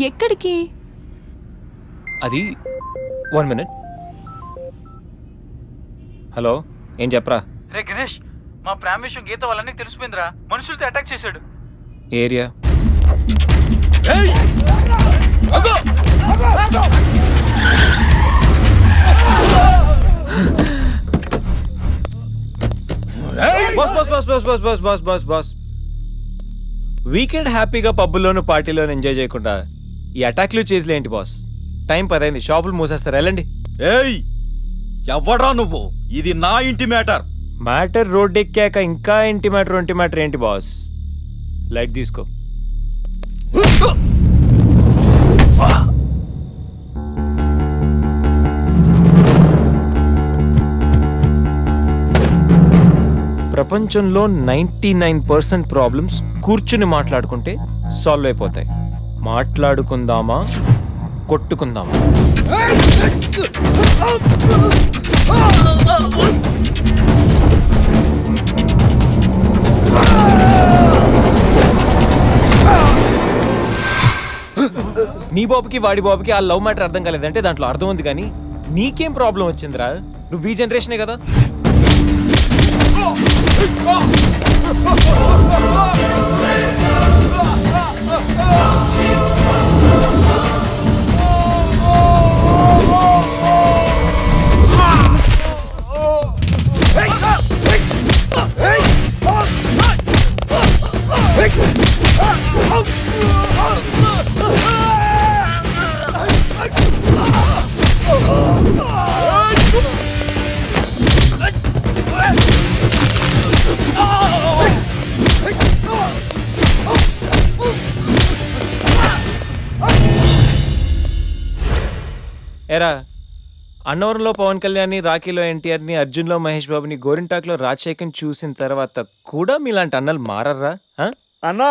ఎక్కడికి? అది 1 minute. Hello, ఏం చెప్పరా? రే గణేష్, మా ప్రేమ విషయం గీత వాళ్ళని తెలిసిపోయిందిరా. మనుషులతో అటాక్ చేశాడు. Area boss. వీకెండ్ హ్యాపీగా పబ్బుల్లోను పార్టీలోను ఎంజాయ్ చేయకుండా ఈ అటాక్లు చేసిలే ఏంటి బాస్? టైం 10 అయింది, షాపులు మూసేస్తారు, వెళ్ళండి. ఏయ్, ఎవడ్రా నువ్వు? ఇది నా ఇంటి మ్యాటర్. మ్యాటర్ రోడ్ ఎక్కాక ఇంకా ఇంటి మ్యాటర్ ఏంటి బాస్? లైట్ తీసుకో. ప్రపంచంలో 99% ప్రాబ్లమ్స్ కూర్చుని మాట్లాడుకుంటే సాల్వ్ అయిపోతాయి. మాట్లాడుకుందామా, కొట్టుకుందామా? నీ బాబుకి వాడి బాబుకి ఆ లవ్ మ్యాటర్ అర్థం కాలేదంటే దాంట్లో అర్థం ఉంది, కానీ నీకేం ప్రాబ్లం వచ్చిందిరా? నువ్వు ఈ జనరేషనే కదా. ఎరా, అన్నవరంలో పవన్ కళ్యాణ్ని, రాఖీలో ఎన్టీఆర్ని, అర్జున్లో మహేష్ బాబుని, గోరింటాక్లో రాజశేఖర్ని చూసిన తర్వాత కూడా మీలాంటి అన్నలు మారర్రా? అన్నా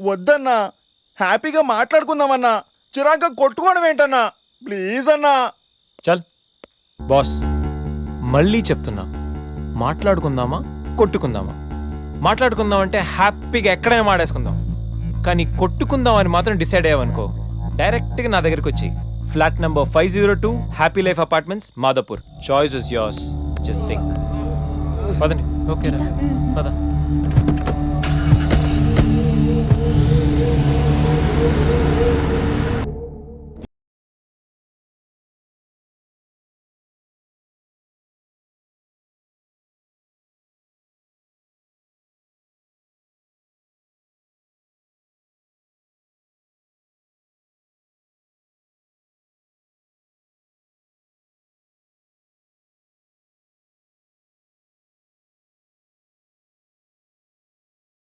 వద్దన్నా, హ్యాపీగా మాట్లాడుకుందామన్నా. చిరాక కొట్టుకోవడం ఏంటన్నా? ప్లీజ్ అన్నా. చల్ బాస్, మళ్ళీ చెప్తున్నా, మాట్లాడుకుందామా, కొట్టుకుందామా? మాట్లాడుకుందామంటే హ్యాపీగా ఎక్కడైనా మాడేసుకుందాం, కానీ కొట్టుకుందాం అని మాత్రం డిసైడ్ అయ్యావనుకో, డైరెక్ట్గా నా దగ్గరికి వచ్చి flat number 502 happy life apartments, Madhapur. Choice is yours, just think. పదండి. ఓకేరా, పద.